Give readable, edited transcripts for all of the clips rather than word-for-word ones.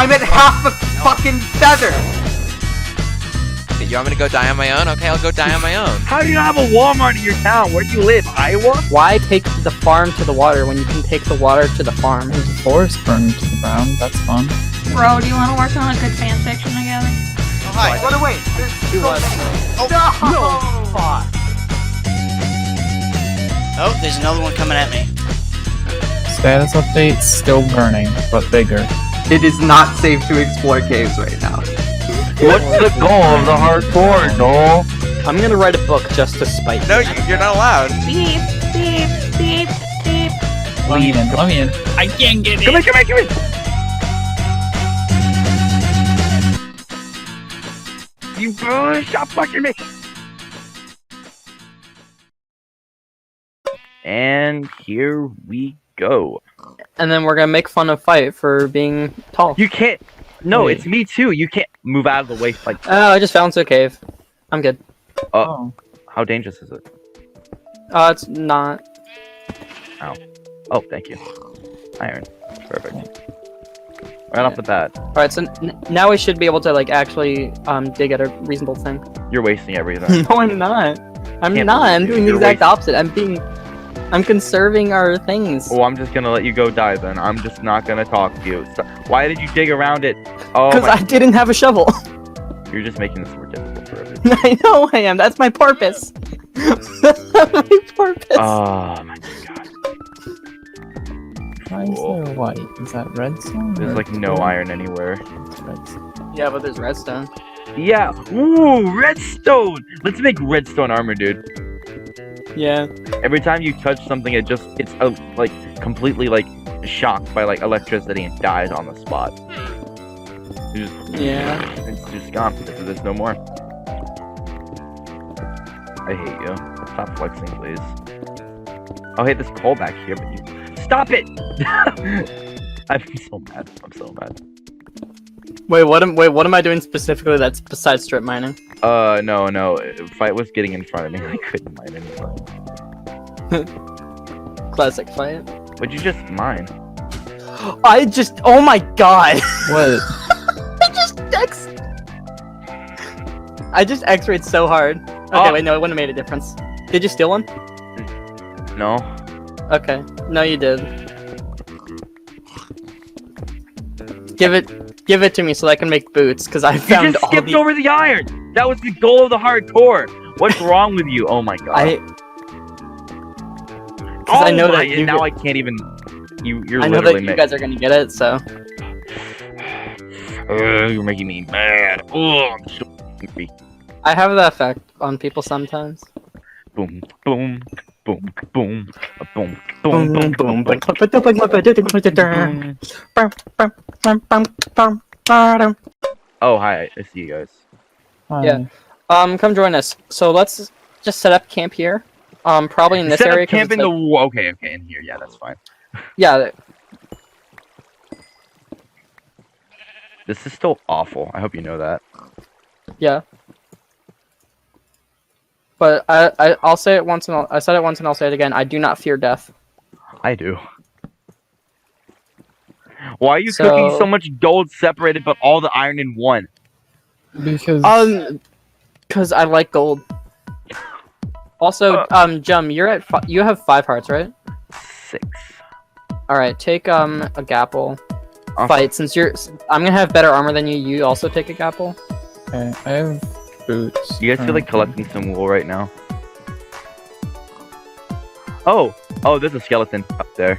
I'm at half a fucking feather! You want me to go die on my own? Okay, I'll go die on my own. How do you not have a Walmart in your town? Where do you live? Iowa? Why take the farm to the water when you can take the water to the farm? There's a forest burned to the ground. That's fun. Bro, do you want to work on a good fan fiction together? Oh, hi. Run away! There's Oh, there's another one coming at me. Status update, still burning, but bigger. It is not safe to explore caves right now. What's the goal of the hardcore, Null? I'm gonna write a book just to spite No, you. you're not allowed. Beep, beep, beep, beep. Let me in, let me in. I can't get in! Come here! You stop fucking me! And here we go. And then we're gonna make fun of Fight for being tall. You can't. No, Wait. it's me too. You can't move out of the way. Like, Oh, I just fell into a cave. I'm good. Oh. how dangerous is it? It's not. Oh, thank you. Iron. Perfect. Right off the bat. Alright, so now we should be able to, like, actually, dig at a reasonable thing. You're wasting everything. No, I'm not. I'm Can't not. I'm believe doing the you're exact wasting- opposite. I'm conserving our things. Well, I'm just gonna let you go die then. I'm just not gonna talk to you. So, why did you dig around it? Oh, Because I didn't have a shovel. you're just making this more difficult for everyone. I know I am. That's my purpose. That's my purpose. Oh my god. Why is there white? Is that redstone? There's like no iron anywhere. It's redstone. Yeah, but there's redstone. Yeah. Ooh, redstone. Let's make redstone armor, dude. Yeah. Every time you touch something, it's like completely like shocked by like electricity and dies on the spot. Yeah. It's just gone. There's no more. I hate you. Stop flexing, please. Oh, hey, there's coal back here, but you stop it! I'm so mad. I'm so mad. Wait, what am I doing specifically that's besides strip mining? No. Fight was getting in front of me. I couldn't mine anything. Classic Fight. What'd you just mine? Oh my god! What? I just X-rayed so hard. Okay, wait, no, it wouldn't have made a difference. Did you steal one? No. Okay. No, you did. Give it to me so I can make boots, because I You found just all skipped the- over the iron! That was the goal of the hardcore! What's wrong with you? Oh my god. I know that you now I can't even. You're I know literally that you guys are gonna get it, so. You're making me mad. Oh, I'm so angry. I have that effect on people sometimes. Boom, boom, boom, boom, boom, boom, boom, boom, boom. Oh, hi. I see you guys. Yeah. Come join us. So let's just set up camp here. Probably in this Set up area. 'cause camp in it's the like- okay, in here. Yeah, that's fine. Yeah. This is still awful. I hope you know that. Yeah. But I'll say it once and I said it once and I'll say it again. I do not fear death. I do. Why are you cooking so much gold separated, but all the iron in one? Because because I like gold. Also, Jum, you have 5 hearts, right? 6. All right, take a gapple. Okay. Fight, since I'm gonna have better armor than you. You also take a gapple. okay, I have boots. You guys feel like collecting some wool right now? Oh, there's a skeleton up there.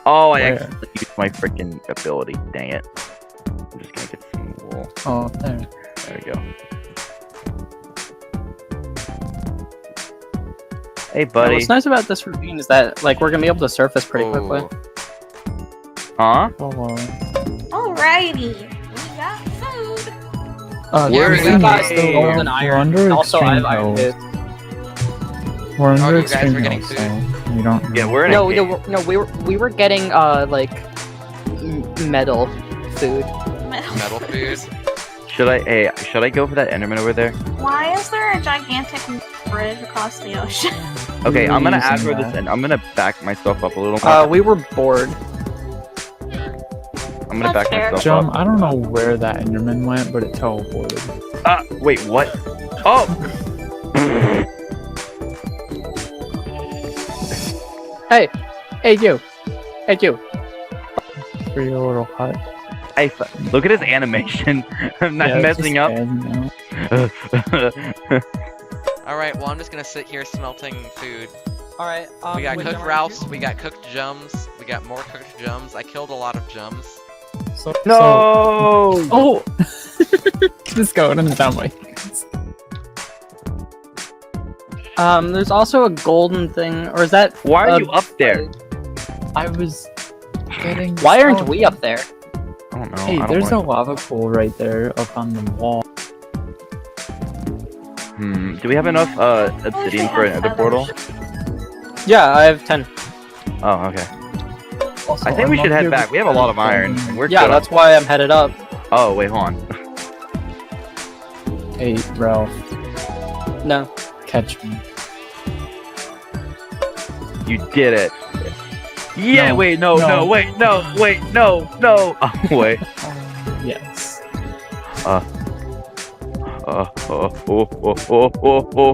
Oh, I Where? actually used my freaking ability. Dang it! I'm just gonna get some wool. Oh, there. There we go. Hey, buddy. What's nice about this ravine is that like we're gonna be able to surface pretty quickly. Huh? Hello. Alrighty, we got food. Where the is thing that? is, Gold and we're iron. under Also, I have extreme iron health. boots. We're under you guys extreme were getting health, so you don't. Yeah, we're in No, a cave. no, we were getting like metal food. Metal food. Should I go for that Enderman over there? Why is there a gigantic bridge across the ocean? Okay, I'm gonna Using aggro this that. and I'm gonna back myself up a little more. We were bored. I'm I'm gonna That's back fair. myself Jum, up. I don't know where that Enderman went, but it teleported. Wait, what? Oh! Hey, you. Hey, you. For your little hut. Hey, look at his animation. I'm not Yeah, it's messing just up. spazzing out. Alright, well I'm just gonna sit here smelting food. All right. We got wait, cooked Jum, Ralphs, we got cooked Jums, we got more cooked Jums. I killed a lot of Jums. So, No! oh! Just going in down my hands. There's also a golden thing, or is that? Why are you up there? I was getting. Why aren't we up there? I don't know. Hey, I don't there's a wanna... lava pool right there up on the wall. Do we have enough obsidian for another portal? Yeah, I have 10. Oh, okay. Also, I think we I'm should up head here back. We have a lot of iron. We're Yeah, good. that's why I'm headed up. Oh, wait, hold on. Hey, Ralph, No. catch me. You did it. Yeah, No, wait, no, no. wait, no, wait, no, no. Oh, wait. Yes.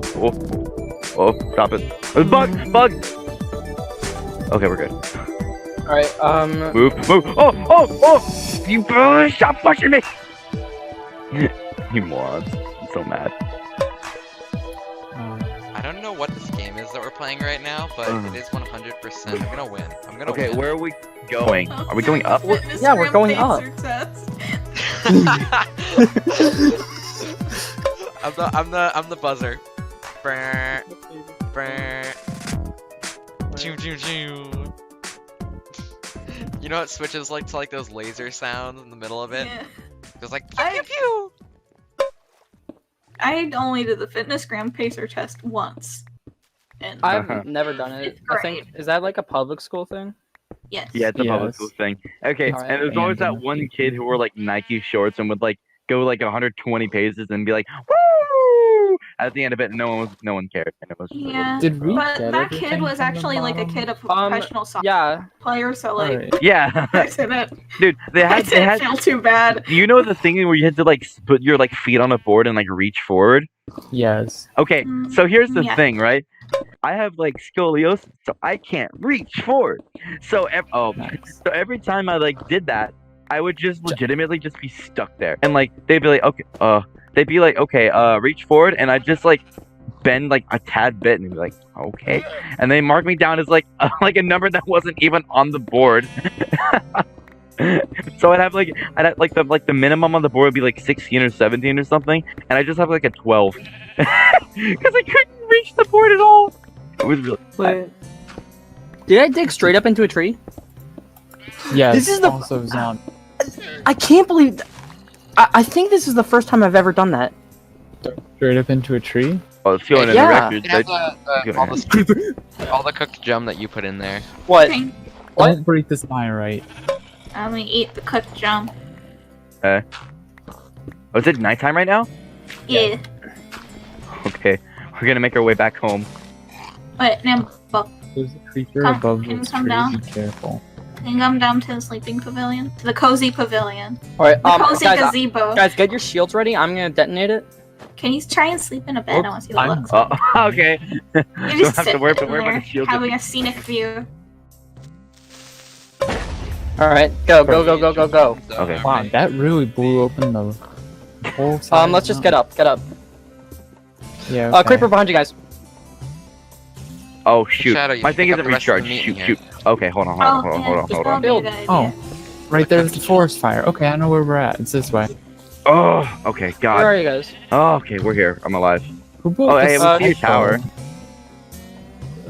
Oh, stop it. Bug! Okay, we're good. All right. Move. Oh! You stop pushing me! You morons. I'm so mad. I don't know what this game is that we're playing right now, but it is 100%. I'm gonna win. I'm gonna Okay, win. where are we going? Are we going up? Yeah, we're going up. I'm the buzzer. Brr, brr. Choo choo choo. You know what switches like to like those laser sounds in the middle of it? Yeah. It's like pew pew pew. I only did the FitnessGram pacer test once. And I've never done it. It's I think is that like a public school thing? yes. Yeah, it's a public Yes. school thing. Okay, Alright. and there's always that one kid who wore like Nike shorts and would like go like 120 paces and be like, "Woo!" At the end of it, no one cared, and it was just Yeah. Did we But get that kid everything was from the actually like a bottom? kid of a professional soccer Yeah. player, so like Alright. yeah, I didn't, dude. They I had didn't feel too bad. You know the thing where you had to like put your like feet on a board and like reach forward? Yes. Okay, so here's the Yeah. thing, right? I have like scoliosis, so I can't reach forward. So Nice. so every time I like did that, I would just legitimately just be stuck there. And like they'd be like, okay, reach forward, and I'd just like bend like a tad bit and be like, okay. And they mark me down as like a number that wasn't even on the board. So I'd have like the minimum on the board would be like 16 or 17 or something, and I just have like a 12 because I couldn't reach the board at all. It was really Wait. Did I dig straight up into a tree? Yes. This is the- also zombie. I can't believe. I think this is the first time I've ever done that. Straight up into a tree. oh, it's going in Yeah. the records. It has I- all the cooked jum that you put in there. What? Okay, What? Don't break this right. I'm gonna eat the cooked jump. Oh, is it nighttime right now? Yeah. Okay, we're gonna make our way back home. Wait, now, but There's a creature Come- above can you this come tree. down? Be careful. can you come down to the sleeping pavilion? To the cozy pavilion. All right. The cozy Guys, gazebo. guys, get your shields ready. I'm gonna detonate it. Can you try and sleep in a bed? I want to see what it I'm- looks like. Oh, okay. You Don't just have to sit worry in about there, the shield. having a scenic view. All right. Go. Okay. Wow, that really blew open the whole side. Let's just get up. Get up. Yeah. Okay. Creeper behind you guys. Oh shoot, Shadow, you my should thing pick up isn't the rest of the recharged. meat in Shoot. here. Okay, hold on. Just Hold on. probably a good idea. Oh. Right there's the forest fire. Okay, I know where we're at. It's this way. Oh, okay, Where God. are you guys? Oh, okay, we're here. I'm alive. Who built Oh, the hey, sky we see your tower.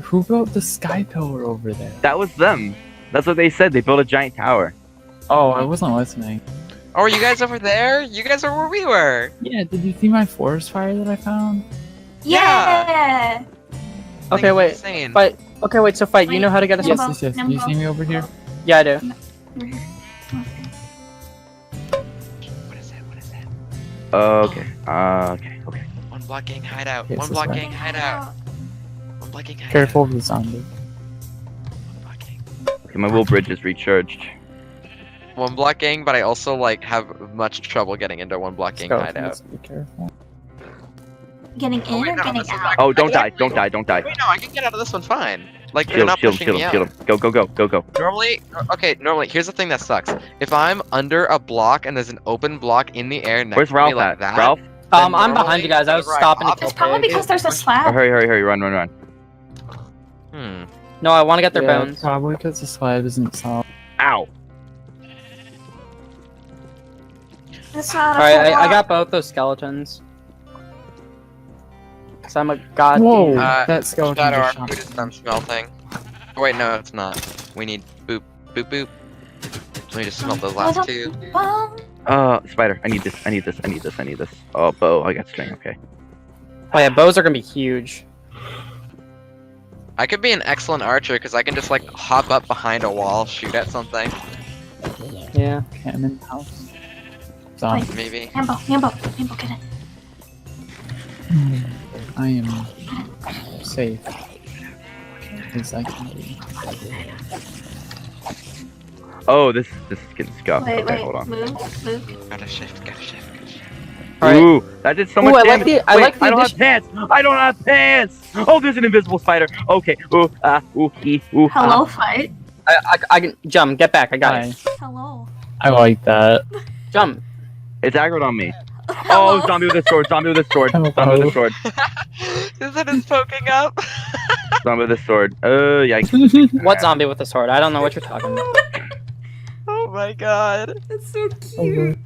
Who built the sky pillar over there? That was them. That's what they said. They built a giant tower. Oh, I wasn't listening. Oh, are you guys over there? You guys are where we were. Yeah, did you see my forest fire that I found? Yeah. Okay, Thing's wait. insane. Fight. Okay, wait. So fight. You know how to get us? Yes, Nimble, yes, yes. You nimble. see me over here? Yeah, I do. We're here. What is that? What is that? Okay. Okay. One block gang hideout. Yes, One this block way. gang hideout. One block gang hideout. Careful of the zombie. One block gang. Okay, my wool bridge is recharged. one block gang, but I also like have much trouble getting into one block gang hideout. Be careful. Getting in wait, or no, getting this is out? back- Oh, don't I die, can't- don't die, don't die. Wait, no, I can get out of this one fine. Like they're Shield, not shield, pushing shield me him, out. shield him. Go, go, go, go, go. Normally, okay, normally, here's the thing that sucks. If I'm under a block and there's an open block in the air next Where's to me Ralph like at? that, Ralph? I'm normally, behind you guys. I was whenever I stopping to hop- kill It's probably pig. because there's a Oh, slab. hurry, hurry, hurry, run, run, run. Hmm. No, I want to get their Yeah, bones. probably because the slab isn't solid. Ow. It's not a Alright, full I block. got both those skeletons. Cause I'm a god. Whoa, Uh, that skeleton Shadow just our shot food is done smelting. Oh wait, no, it's not. We need boop, boop, boop. Let me just smelt those last two. Spider, I need this, I need this, I need this, I need this. Oh, bow, I got string, okay. Oh yeah, bows are gonna be huge. I could be an excellent archer because I can just like hop up behind a wall, shoot at something, Yeah. cannon house. Zombie. maybe. Ambo, get it. I am safe. As I can be. Oh, this is getting scuffed. Wait, Okay, wait, hold on. move. Gotta shift, gotta shift. Alright. Ooh, that did so Ooh, much I like damage. the- I Wait, like the I don't have addition- pants. I don't have pants. Oh, there's an invisible spider. Okay. Ooh, ooh. Hello, fight. I can jump. Get back. I got it. Hello. I like that. Jump. It's aggroed on me. Hello. Oh, zombie with a sword. Zombie with a sword. Hello. Zombie with a sword. Is it is poking up? Zombie with a sword. Yikes. What zombie with a sword? I don't know what you're talking about. Oh my god. It's so cute.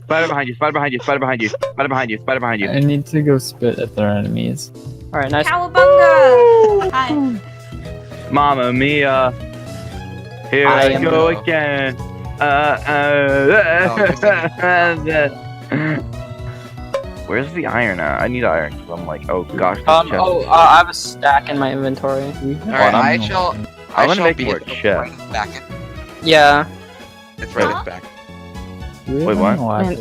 Spider behind you. Spider behind you. Spider behind you. Spider behind you. Spider behind you. I need to go spit at their enemies. Alright, nice. Cowabunga! Hi. Mamma mia. Here I I am go go. again. Where's the iron at? I need iron. 'Cause I'm like, oh gosh. this chest. I have a stack in my inventory. Alright, I shall. I'm I gonna shall make be more at the chest. right back. Yeah. It's right Huh? at back. Wait, what?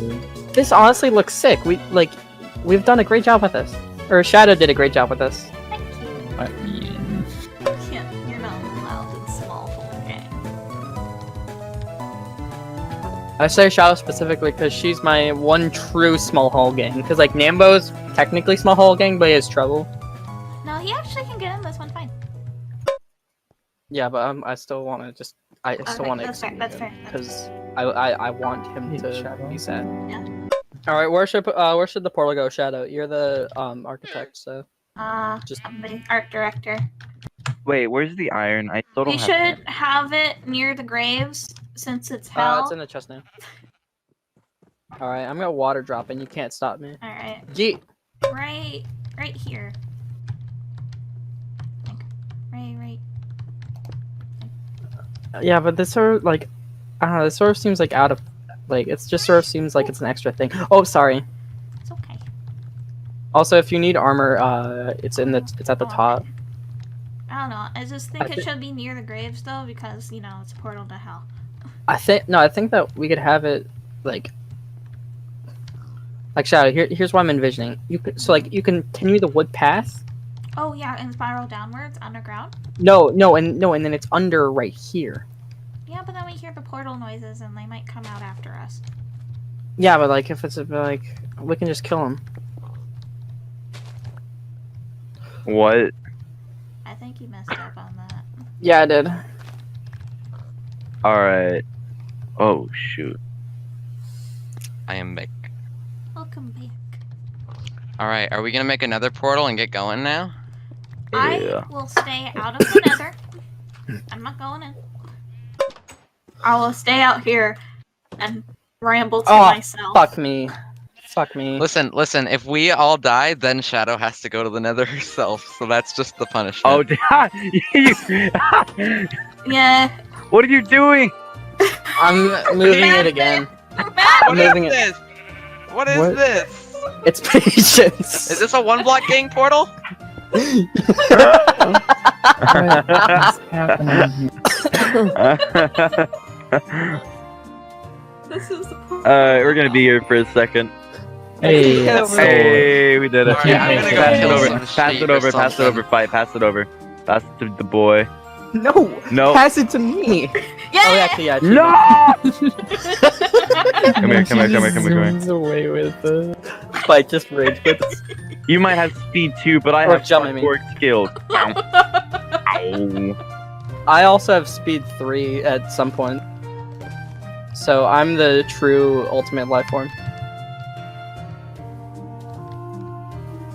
This honestly looks sick. We've done a great job with this. Or Shadow did a great job with this. Thank you. I mean, You're not allowed in small hole game. I say Shadow specifically because she's my one true small hole gang. Because like Nambo's technically small hole gang, but he has trouble. No, he actually can get in this one fine. Yeah, but I still want to just I still Okay, want to that's fair. That's fair. because I want him Hey, to Shadow. be sad. Yeah. All right, where should the portal go, Shadow? You're the architect, so Just- Somebody, art director. Wait, where's the iron? I still don't We have should it. have it near the graves since it's hell. it's in the chest now. All right, I'm gonna water drop and you can't stop me. All right, Yeet. right here. Like, right. Yeah, but this sort of like, I don't know. This sort of seems like out of, like it just sort of seems like it's an extra thing. Oh, sorry. It's okay. Also, if you need armor, it's at the top. I don't know. I just think I it thi- should be near the graves though, because it's a portal to hell. I think that we could have it like Shadow. Here's what I'm envisioning. You can you continue the wood path. Oh yeah, and spiral downwards underground. No, and then it's under right here. Yeah, but then we hear the portal noises and they might come out after us. Yeah, but like if it's like we can just kill him. What? I think you messed up on that. Yeah, I did. Alright. Oh, shoot. I am back. Welcome back. Alright, are we gonna make another portal and get going now? Yeah. I will stay out of the nether. I'm not going in. I will stay out here and ramble to myself. Fuck me. Listen, if we all die, then Shadow has to go to the Nether herself, so that's just the punishment. Oh, Yeah. what are you doing? I'm moving it again. What is moving it. this? What is What? this? It's patience. Is this a one block gang portal? what's happening here? This is the portal. We're gonna be here for a second. Hey, That's so- Hey, we did it. Alright, I'm gonna go Pass it kill over. some Pass sheep it or over. Pass it something. over. Fight. Pass it over. Pass it to the boy. No. No. Pass it to me. Yeah. Oh, actually, yeah. No! Come here. She just zooms away with it. Like, just rage quits. You might have speed too, but I Or have jump, I mean. parkour skills. Ow. I also have speed 3 at some point. So I'm the true ultimate life form.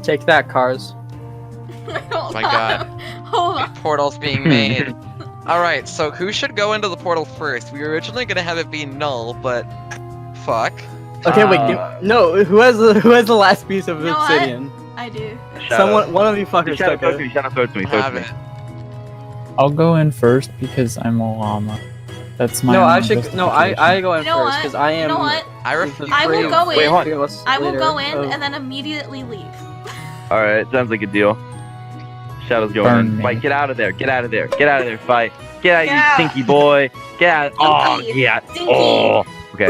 Take that, cars. Oh my God. Hold on. Portal's being made. Alright, so who should go into the portal first? We were originally gonna have it be Null, but fuck. Okay, wait. No, who has the last piece of You know what? obsidian? I do. One of you fuckers Shadow, took throw it to it. me. Shadow, throw it to me. Throw it Have to me. it. I'll go in first because I'm a llama. That's my No, only actually, no. I go in You know first what? because I am. You know what? I refuse. I will go in. Wait, hold on. fearless I will leader go in of- and then immediately leave. Alright, sounds like a deal. Shadow's going Burn in. me. Fight, get out of there. Get out of there. Get out of there, fight. Get out, Yeah. you stinky boy. Get out. Oh, Stinky. yeah. Stinky. Oh. Okay.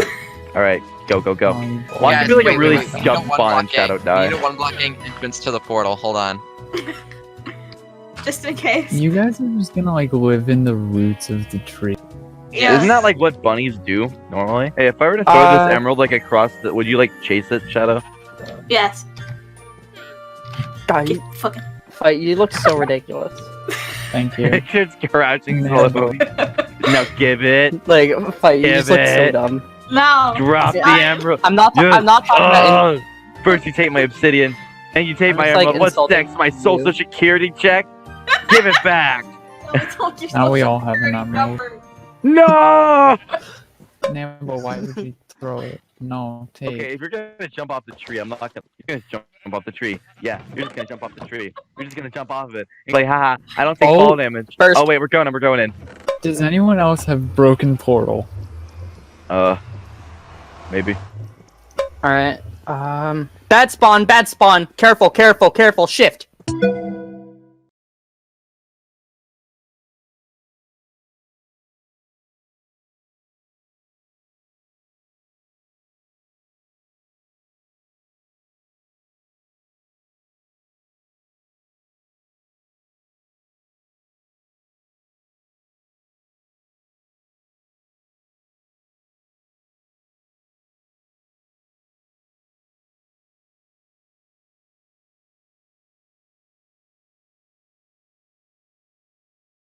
Alright, go, go, go. Oh, Why Guys, do you feel like wait, a really wait, wait. jump We need a spawn and one-blocking- Shadow We die? need a one-blocking entrance to the portal. Hold on. Just in case. You guys are just gonna like live in the roots of the tree. Yeah. Isn't that like what bunnies do normally? Hey, if I were to throw this emerald like across the, would you like chase it, Shadow? Yes. God, you, Get fucking. fight. You look so ridiculous. Thank you. It's just crouching No. slowly. Now give it. Like, fight. You Give just look so it. dumb. No. Drop the I- emerald. I'm not. Yes. I'm not talking about. First you take my obsidian, and you take I'm my just, like, emerald. What's insulting next? My you. social security check? Give it back. I told you Now we so. all have an emerald. Number. No! Nambo, why would you throw it? No, take. Okay, if you're gonna jump off the tree, I'm not gonna. You're gonna jump off the tree. Yeah, you're just gonna jump off the tree. You're just gonna jump off of it. You're like, haha, I don't take Oh. fall damage. First. Oh wait, we're going in. We're going in. Does anyone else have broken portal? Maybe. All right. Bad spawn. Bad spawn. Careful. Careful. Careful. Shift.